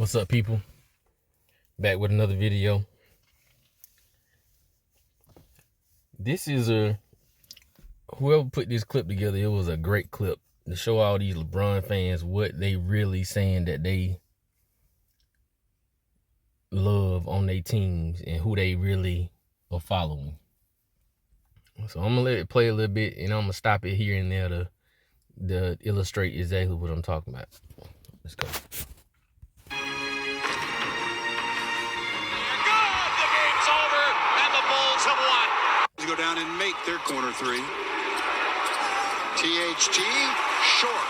What's up, people? Back with another video. This is whoever put this clip together, it was a great clip to show all these LeBron fans what they really saying that they love on their teams and who they really are following. So I'm gonna let it play a little bit, and I'm gonna stop it here and there to illustrate exactly what I'm talking about. Let's go. Go down and make their corner three. THT short.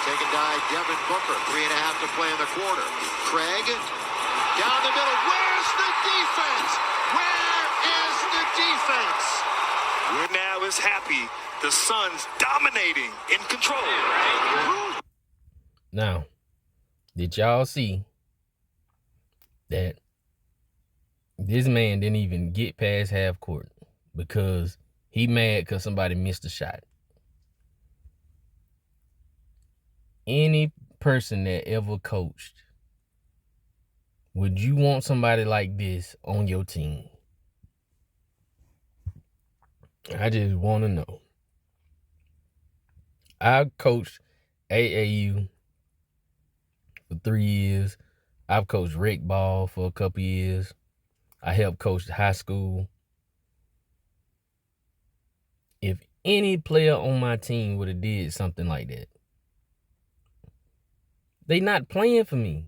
Taken by Devin Booker. 3.5 to play in the quarter. Craig down the middle. Where's the defense? Where is the defense? We're now is happy. The Suns dominating, in control. Now, did y'all see that this man didn't even get past half court because he mad because somebody missed a shot? Any person that ever coached, would you want somebody like this on your team? I just want to know. I coached AAU for 3 years. I've coached rec ball for a couple years. I helped coach high school. If any player on my team would have did something like that, they not playing for me.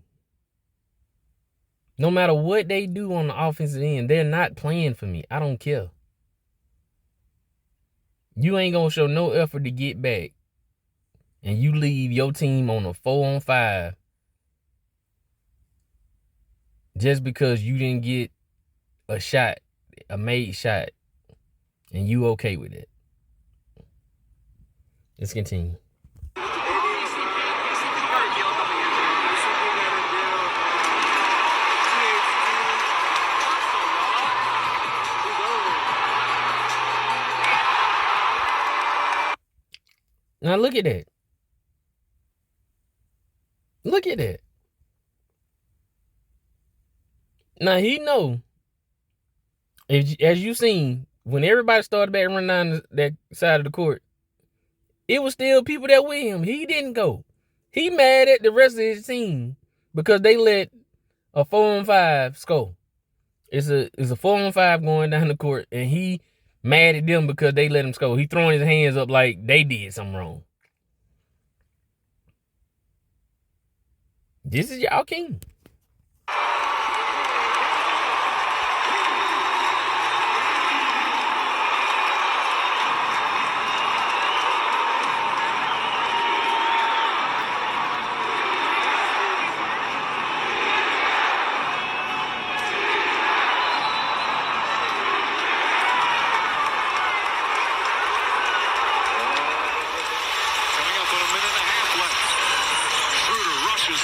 No matter what they do on the offensive end, they're not playing for me. I don't care. You ain't gonna show no effort to get back, and you leave your team on a 4-on-5 just because you didn't get a shot, a made shot, and you okay with it. Let's continue. Now look at that. Look at that. Now he know, as you seen, when everybody started back running down that side of the court, it was still people that with him. He didn't go. He mad at the rest of his team because they let a 4-on-5 score. It's a 4-on-5 going down the court, and he mad at them because they let him score. He throwing his hands up like they did something wrong. This is y'all king.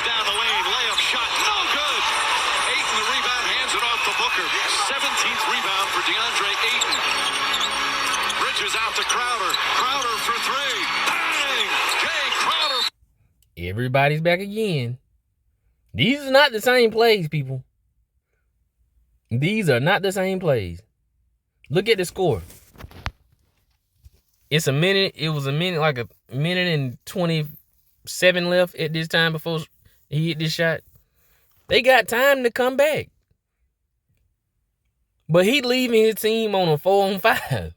Down the lane, layup shot, no good. Ayton, the rebound, hands it off to Booker. 17th rebound for DeAndre Ayton. Bridges out to Crowder. Crowder for three. Bang! Jay Crowder. Everybody's back again. These are not the same plays, people. These are not the same plays. Look at the score. It's a minute. It was like a minute and 27 left at this time before he hit this shot. They got time to come back. But he leaving his team on a 4-on-5.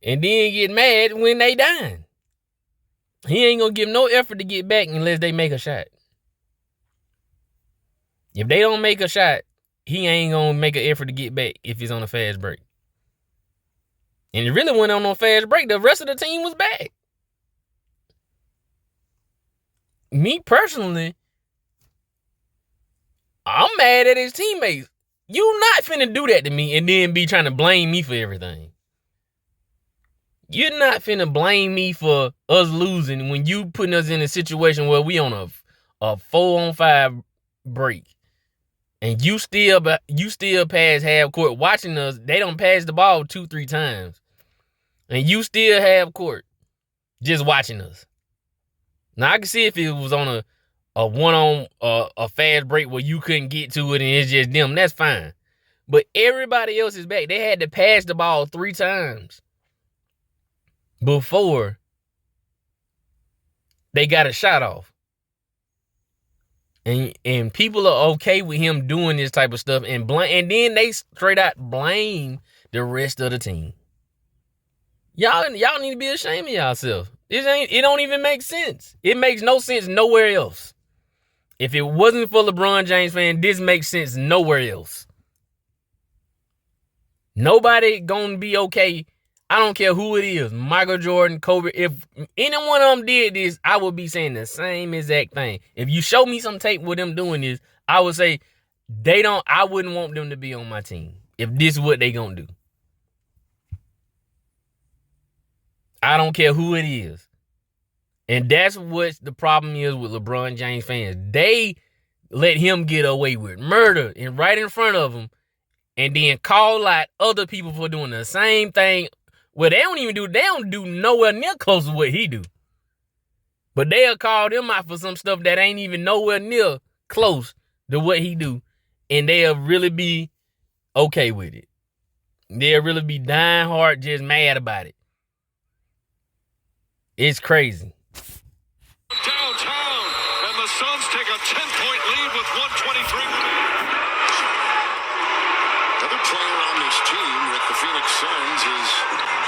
And then get mad when they dying. He ain't gonna give no effort to get back unless they make a shot. If they don't make a shot, he ain't gonna make an effort to get back if it's on a fast break. And it really went on a fast break. The rest of the team was back. Me personally, I'm mad at his teammates. You not finna do that to me and then be trying to blame me for everything. You're not finna blame me for us losing when you putting us in a situation where we on a 4-on-5 break. And you still pass half court watching us. They don't pass the ball 2-3 times. And you still have court just watching us. Now, I can see if it was on a fast break where you couldn't get to it and it's just them, that's fine. But everybody else is back. They had to pass the ball 3 times before they got a shot off. And people are okay with him doing this type of stuff and then they straight out blame the rest of the team. Y'all need to be ashamed of yourself. It don't even make sense. It makes no sense nowhere else. If it wasn't for LeBron James fan, this makes sense nowhere else. Nobody gonna be okay. I don't care who it is, Michael Jordan, Kobe. If any one of them did this, I would be saying the same exact thing. If you show me some tape with them doing this, I would say I wouldn't want them to be on my team if this is what they gonna do. I don't care who it is. And that's what the problem is with LeBron James fans. They let him get away with murder and right in front of them and then call out other people for doing the same thing. Well, they don't do nowhere near close to what he do. But they'll call them out for some stuff that ain't even nowhere near close to what he do. And they'll really be okay with it. They'll really be dying hard just mad about it. It's crazy. Downtown, and the Suns take a 10-point lead with 1:23. Another player on this team with the Phoenix Suns is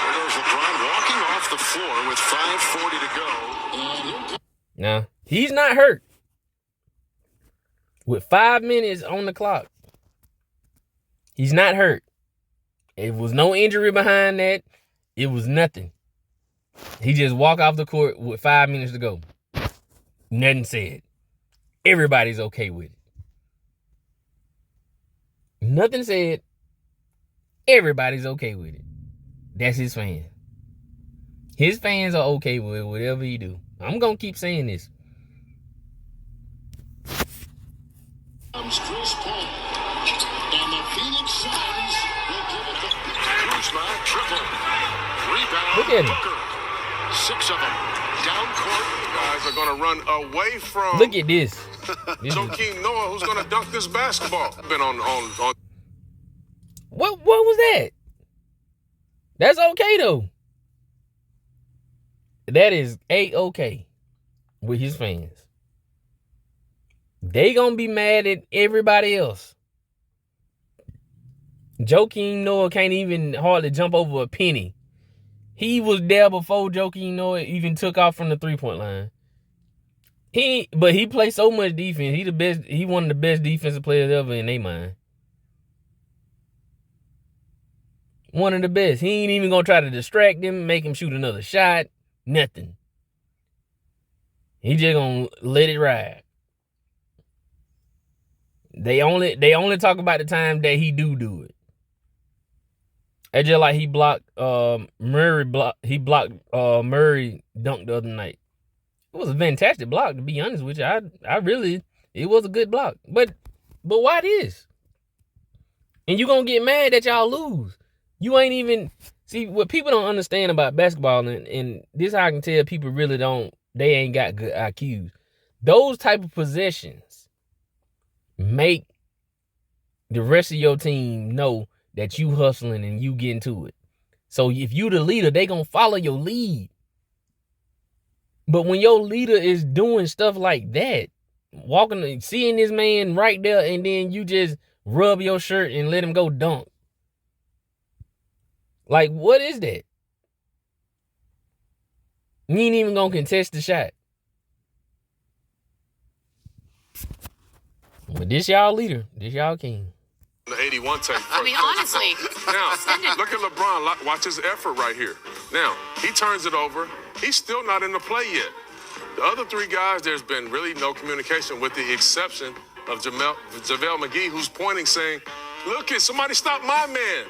there goes LeBron walking off the floor with 5:40 to go. Now, he's not hurt. With 5 minutes on the clock, he's not hurt. It was no injury behind that. It was nothing. He just walked off the court with 5 minutes to go. Nothing said. Everybody's okay with it. Nothing said. Everybody's okay with it. That's his fans. His fans are okay with whatever he do. I'm going to keep saying this. Chris Paul. And the Phoenix Suns will give it to Kuzma. Triple. Rebound. Look at him. Booker. 6 of them. Down court. Guys are going to run away from Look at this. Joakim Noah, who's going to dunk this basketball. Been on. What was that? That's okay, though. That is A-okay with his fans. They gonna be mad at everybody else. Joakim Noah can't even hardly jump over a penny. He was there before Joakim Noah even took off from the 3-point line. But he plays so much defense. He the best. He one of the best defensive players ever in their mind. One of the best. He ain't even gonna try to distract him, make him shoot another shot. Nothing. He just gonna let it ride. They only talk about the time that he do it. It's just like he blocked Murray dunk the other night. It was a fantastic block, to be honest with you. It was a good block. But why this? And you gonna get mad that y'all lose. You ain't even see what people don't understand about basketball, and this is how I can tell people really they ain't got good IQs. Those type of possessions make the rest of your team know that you hustling and you getting to it. So if you the leader, they gonna follow your lead. But when your leader is doing stuff like that, seeing this man right there, and then you just rub your shirt and let him go dunk. Like, what is that? You ain't even gonna contest the shot. But this y'all leader. This y'all king. The 81 take. I mean, honestly. Now, look at LeBron. Watch his effort right here. Now, he turns it over. He's still not in the play yet. The other 3 guys, there's been really no communication with the exception of JaVale McGee, who's pointing saying, look, somebody stop my man.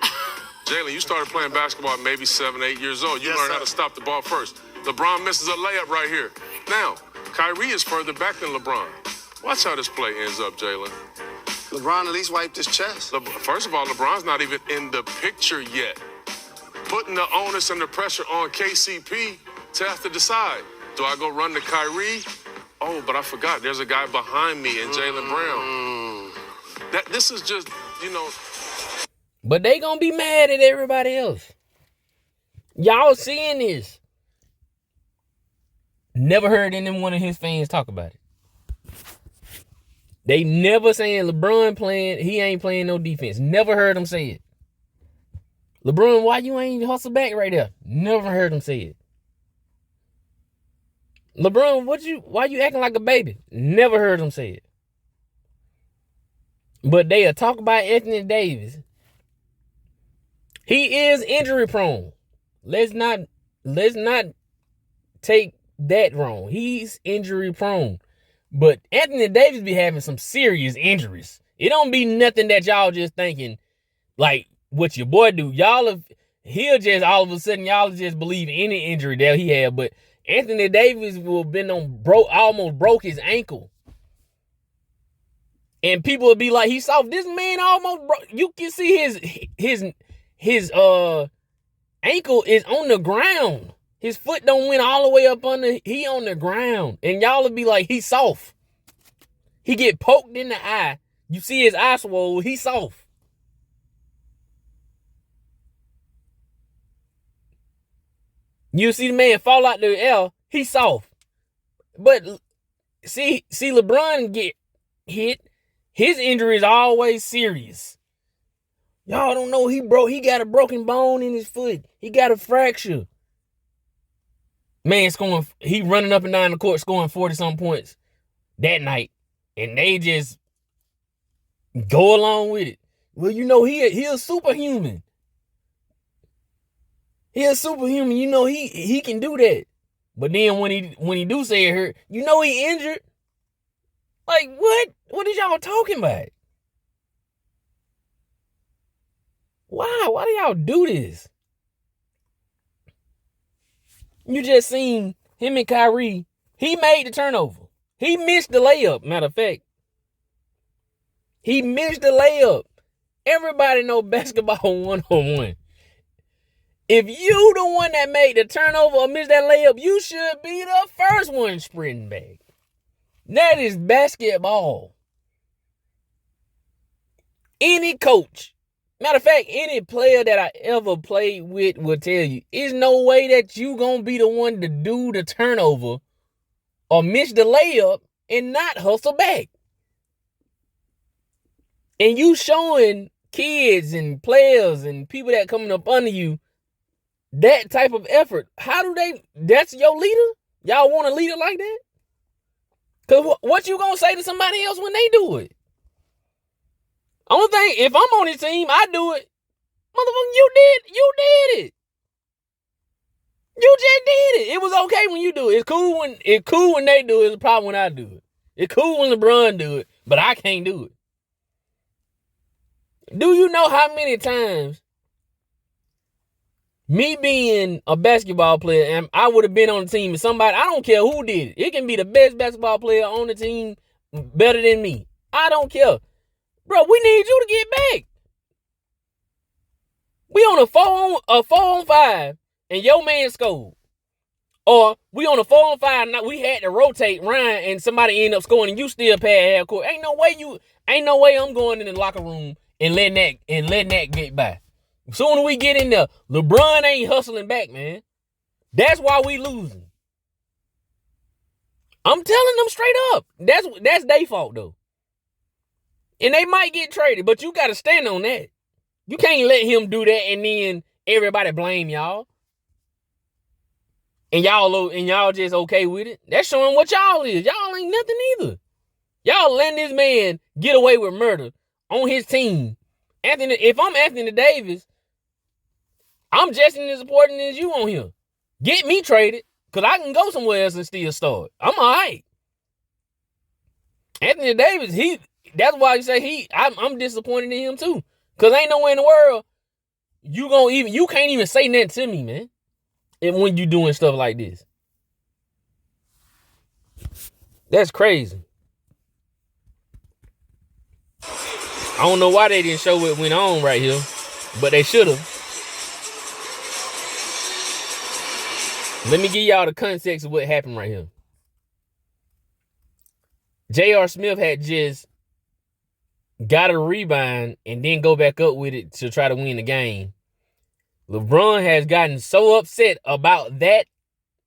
Jalen, you started playing basketball at maybe 7, 8 years old. You learned how to stop the ball first. LeBron misses a layup right here. Now, Kyrie is further back than LeBron. Watch how this play ends up, Jalen. LeBron at least wiped his chest. First of all, LeBron's not even in the picture yet. Putting the onus and the pressure on KCP to have to decide. Do I go run to Kyrie? Oh, but but I forgot. There's a guy behind me in Jaylen Brown. This is just, But they gonna be mad at everybody else. Y'all seeing this. Never heard any one of his fans talk about it. They never saying LeBron he ain't playing no defense. Never heard him say it. LeBron, why you ain't hustle back right there? Never heard him say it. LeBron, why you acting like a baby? Never heard him say it. But they'll talk about Anthony Davis. He is injury prone. Let's not take that wrong. He's injury prone. But Anthony Davis be having some serious injuries. It don't be nothing that y'all just thinking like what your boy do. He'll just all of a sudden y'all just believe any injury that he had. But Anthony Davis will been almost broke his ankle. And people will be like, he's soft. This man almost broke. You can see his ankle is on the ground. His foot don't went all the way up he on the ground. And y'all will be like, he's soft. He get poked in the eye. You see his eye swole, he's soft. You see the man fall out the L, he's soft. But see LeBron get hit. His injury is always serious. Y'all don't know he got a broken bone in his foot. He got a fracture. Man he running up and down the court scoring 40-something points that night. And they just go along with it. Well, he a superhuman. He a superhuman. He can do that. But then when he do say it hurt, he injured. Like, what? What is y'all talking about? Why? Why do y'all do this? You just seen him and Kyrie. He made the turnover. He missed the layup, matter of fact. He missed the layup. Everybody know basketball 101. If you the one that made the turnover or missed that layup, you should be the first one sprinting back. That is basketball. Any coach, matter of fact, any player that I ever played with will tell you, there's no way that you gonna be the one to do the turnover or miss the layup and not hustle back. And you showing kids and players and people that coming up under you that type of effort. That's your leader? Y'all want a leader like that? Because what you gonna say to somebody else when they do it? Only thing, if I'm on his team, I do it. Motherfucker, you did it. You just did it. It was okay when you do it. It's cool when they do it. It's a problem when I do it. It's cool when LeBron do it, but I can't do it. Do you know how many times me being a basketball player and I would have been on the team with somebody, I don't care who did it. It can be the best basketball player on the team better than me. I don't care. Bro, we need you to get back. We on a 4-on-5 and your man scored. Or we on a 4-on-5 and we had to rotate Ryan and somebody end up scoring and you still pay half court. Ain't no way I'm going in the locker room and letting that get by. Soon as we get in there, LeBron ain't hustling back, man. That's why we losing. I'm telling them straight up. That's their fault though. And they might get traded, but you got to stand on that. You can't let him do that and then everybody blame y'all. And y'all just okay with it. That's showing what y'all is. Y'all ain't nothing either. Y'all letting this man get away with murder on his team. If I'm Anthony Davis, I'm just as important as you on here. Get me traded, because I can go somewhere else and still start. I'm all right. Anthony Davis, that's why you say I'm disappointed in him too. Because ain't no way in the world you can't even say nothing to me, man. And when you doing stuff like this. That's crazy. I don't know why they didn't show what went on right here, but they should have. Let me give y'all the context of what happened right here. J.R. Smith had just got a rebound and then go back up with it to try to win the game. LeBron has gotten so upset about that.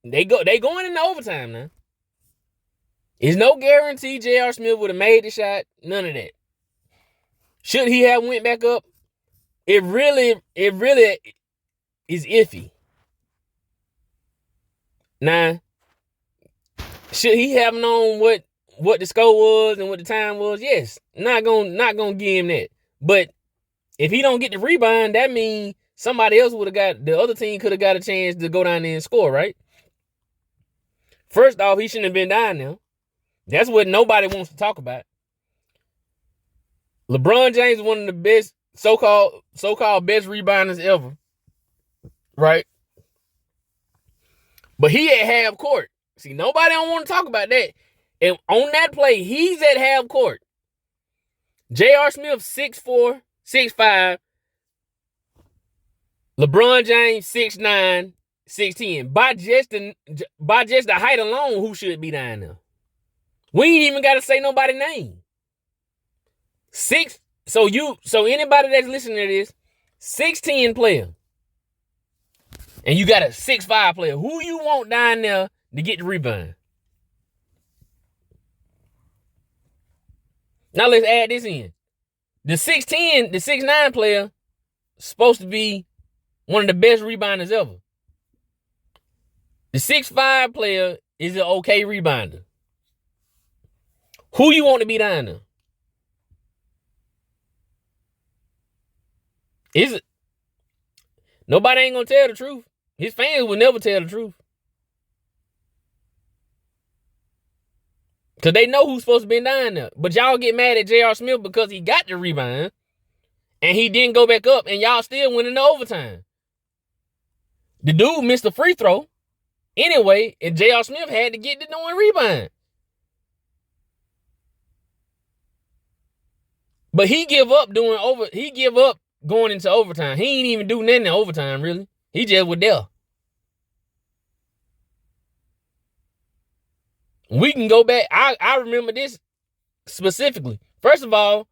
They going into overtime now. There's no guarantee J.R. Smith would have made the shot. None of that. Should he have went back up? It really is iffy. Now, should he have known what the score was and what the time was? Yes. Not gonna give him that. But if he don't get the rebound, that means somebody else would have got, the other team could have got a chance to go down there and score, right? First off, he shouldn't have been down there. That's what nobody wants to talk about. LeBron James is one of the best so-called best rebounders ever. Right? But he at half court. See, nobody don't want to talk about that. And on that play, he's at half court. J.R. Smith, 6'4", 6'5". LeBron James, 6'9", 6'10". By just the height alone, who should be down there? We ain't even got to say nobody's name. So anybody that's listening to this, 6'10" player, and you got a 6'5" player, who you want down there to get the rebound? Now let's add this in. The 6'10", the 6'9" player, supposed to be one of the best rebounders ever. The 6'5" player is an okay rebounder. Who you want to be down there? Is it? Nobody ain't gonna tell the truth. His fans will never tell the truth. Because they know who's supposed to be down there. But y'all get mad at J.R. Smith because he got the rebound and he didn't go back up and y'all still went into overtime. The dude missed the free throw anyway, and J.R. Smith had to get the doing rebound. But he give up going into overtime. He ain't even do nothing in overtime, really. He just was there. We can go back. I remember this specifically. First of all,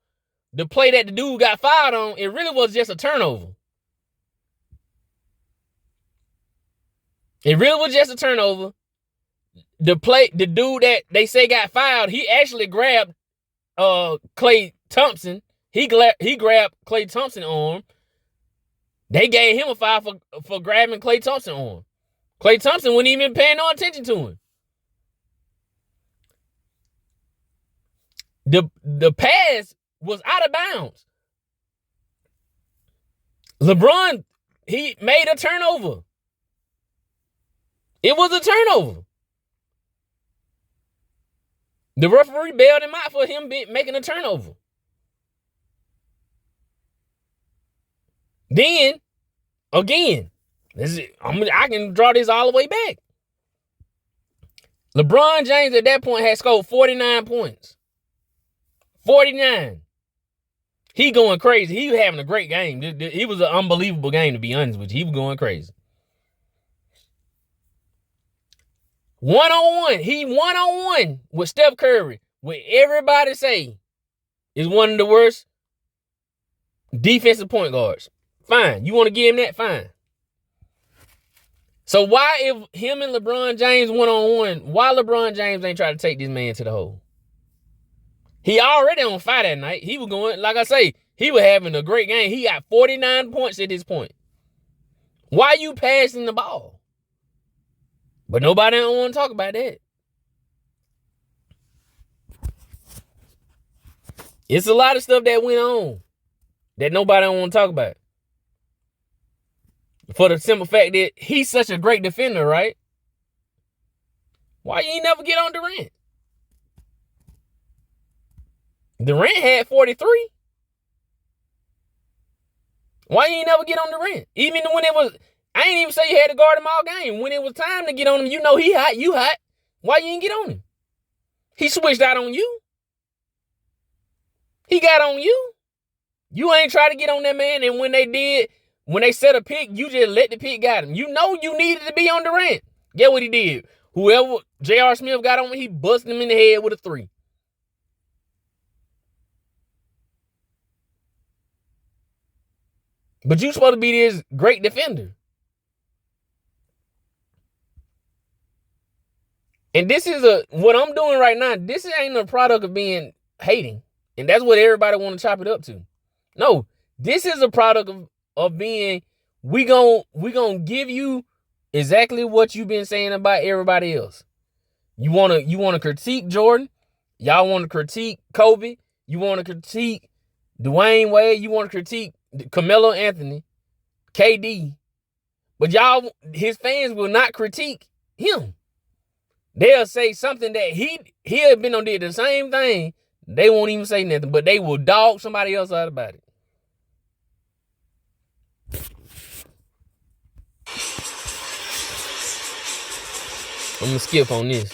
the play that the dude got fouled on, it really was just a turnover. It really was just a turnover. The dude that they say got fouled, he actually grabbed Klay Thompson. He grabbed Klay Thompson's arm. They gave him a foul for grabbing Klay Thompson's arm. Klay Thompson wasn't even paying no attention to him. The pass was out of bounds. LeBron, he made a turnover. It was a turnover. The referee bailed him out for him making a turnover. Then, again, I can draw this all the way back. LeBron James at that point had scored 49 points. 49. He going crazy. He was having a great game. It was an unbelievable game, to be honest with you. He was going crazy. One-on-one. He one-on-one with Steph Curry, what everybody say is one of the worst defensive point guards. Fine. You want to give him that? Fine. So why, if him and LeBron James one-on-one, why LeBron James ain't trying to take this man to the hole? He already on fire that night. He was going, like I say, he was having a great game. He got 49 points at this point. Why you passing the ball? But nobody don't want to talk about that. It's a lot of stuff that went on that nobody don't want to talk about. For the simple fact that he's such a great defender, right? Why you ain't never get on Durant? Durant had 43. Why you ain't never get on Durant? Even when it was, I ain't even say you had to guard him all game. When it was time to get on him, you know he hot, you hot. Why you ain't get on him? He switched out on you. He got on you. You ain't try to get on that man, and when they set a pick, you just let the pick got him. You know you needed to be on Durant. Get what he did. Whoever J.R. Smith got on him, he busted him in the head with a 3. But you supposed to be this great defender. And this is what I'm doing right now. This ain't a product of being hating. And that's what everybody want to chop it up to. No, this is a product of being, we gon' give you exactly what you've been saying about everybody else. You wanna critique Jordan. Y'all want to critique Kobe. You want to critique Dwayne Wade. You want to critique Carmelo Anthony, KD. But y'all, his fans will not critique him. They'll say something that he had been on did the same thing. They won't even say nothing, but they will dog somebody else out about it. I'm gonna skip on this.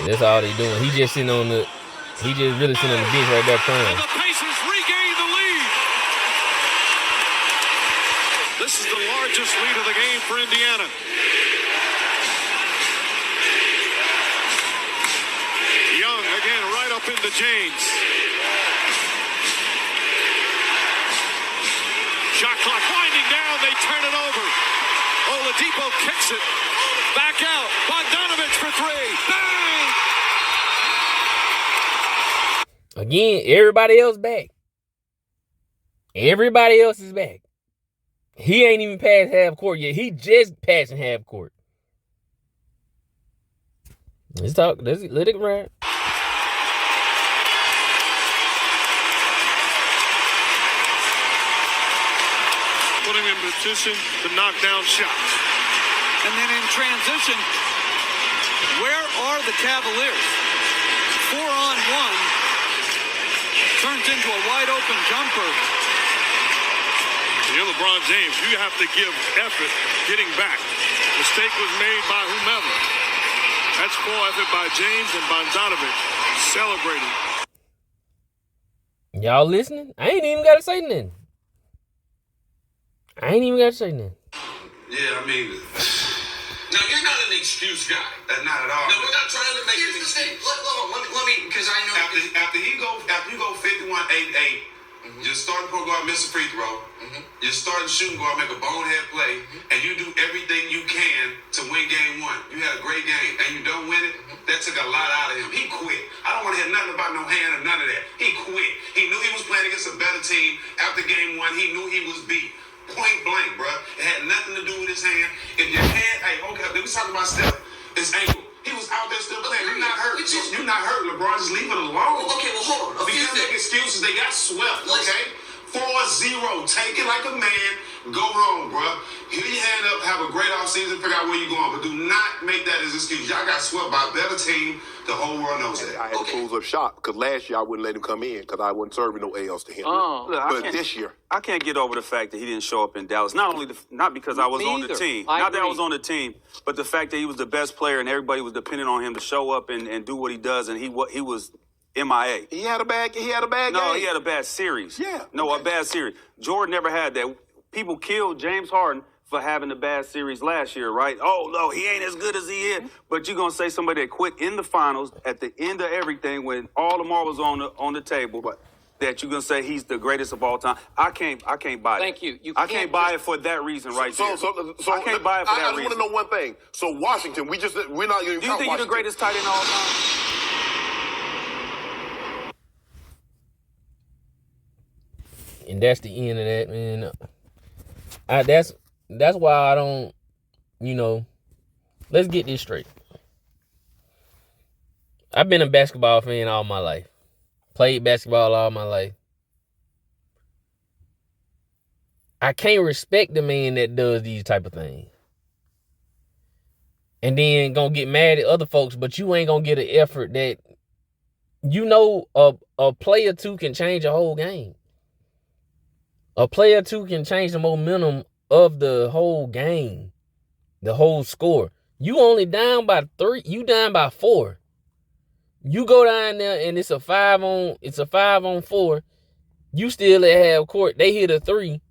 That's all they doing. He just really sitting on the bench right there crying. And the Pacers regain the lead. This is the largest lead of the game for Indiana. Young again right up into James. Shot clock winding down. They turn it over. Oladipo kicks it. Back out. Bogdanovich for three. Bang! Again, everybody else back. Everybody else is back. He ain't even past half court yet. He just passing half court. Let's talk. Let it ride. Put him in position to knock down shots. And then in transition, where are the Cavaliers? 4-on-1 turns into a wide open jumper. You're LeBron James. You have to give effort getting back. Mistake was made by whomever. That's full effort by James and Bogdanovich celebrating. Y'all listening? I ain't even got to say nothing. Yeah, I mean, No, you're not an excuse guy. not at all. No, we're not trying to make an excuse. Let me, because I know After you go 51-8-8, your starting point guard miss a free throw. Your starting shooting guard make a bonehead play, and you do everything you can to win game one. You had a great game, and you don't win it. That took a lot out of him. He quit. I don't want to hear nothing about no hand or none of that. He quit. He knew he was playing against a better team. After game one, he knew he was beat. Point blank, bro. It had nothing to do with his hand. If your hand, hey, okay, we talking about Steph. His ankle. He was out there still playing. You're not hurt. You're not hurt, LeBron. Just leave it alone. Okay, well, hold on. Because they make excuses. They got swept, okay? 4-0. Take it like a man. Go home, bro. Get your hand up. Have a great offseason. Figure out where you're going. But do not make that as an excuse. Y'all got swept by a better team. The whole world knows that. I had to close up shop because last year I wouldn't let him come in because I wasn't serving no L's to him. But this year, I can't get over the fact that he didn't show up in Dallas. Not because I was on the team. Not that I was on the team, but the fact that he was the best player and everybody was depending on him to show up and do what he does, and he was MIA. he had a bad No, game. he had a bad series. Yeah. No, a bad series. Jordan never had that. People killed James Harden for having a bad series last year, right? Oh, no, he ain't as good as he is. But you're going to say somebody that quit in the finals at the end of everything when all the marbles on the table, that you're going to say he's the greatest of all time. I can't buy it. Thank you. I can't buy it for that reason right there. So I can't buy it for that I just reason. want to know one thing. So Washington, we're not even. Do you think you're the greatest tight end of all time? And that's the end of that, man. That's why I don't, let's get this straight. I've been a basketball fan all my life. Played basketball all my life. I can't respect the man that does these type of things. And then gonna get mad at other folks, but you ain't gonna get an effort that, a player two can change a whole game. A player two can change the momentum of the whole game, the whole score. You only down by 3, you down by 4. You go down there and it's a 5-on-4. You still at half court. They hit a 3.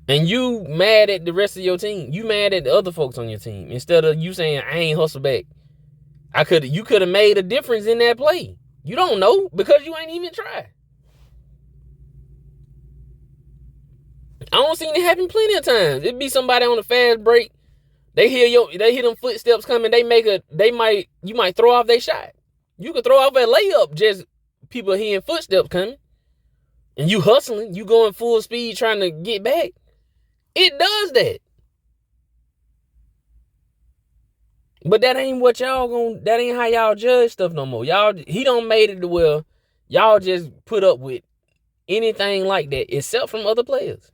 And you mad at the rest of your team. You mad at the other folks on your team. Instead of you saying, I ain't hustle back. You could have made a difference in that play. You don't know because you ain't even tried. I don't seen it happen plenty of times. It be somebody on the fast break. They hear them footsteps coming. You might throw off their shot. You could throw off a layup just people hearing footsteps coming. And you hustling, you going full speed trying to get back. It does that. But that ain't how y'all judge stuff no more. He don't made it to where y'all just put up with anything like that except from other players.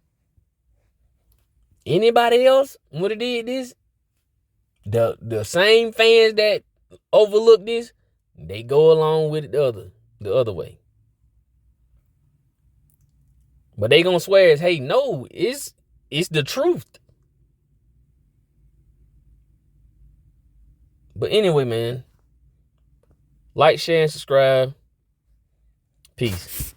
Anybody else would have did this, the same fans that overlook this, they go along with it the other way. But they gonna swear hey, no, it's the truth. But anyway, man, like, share, and subscribe. Peace.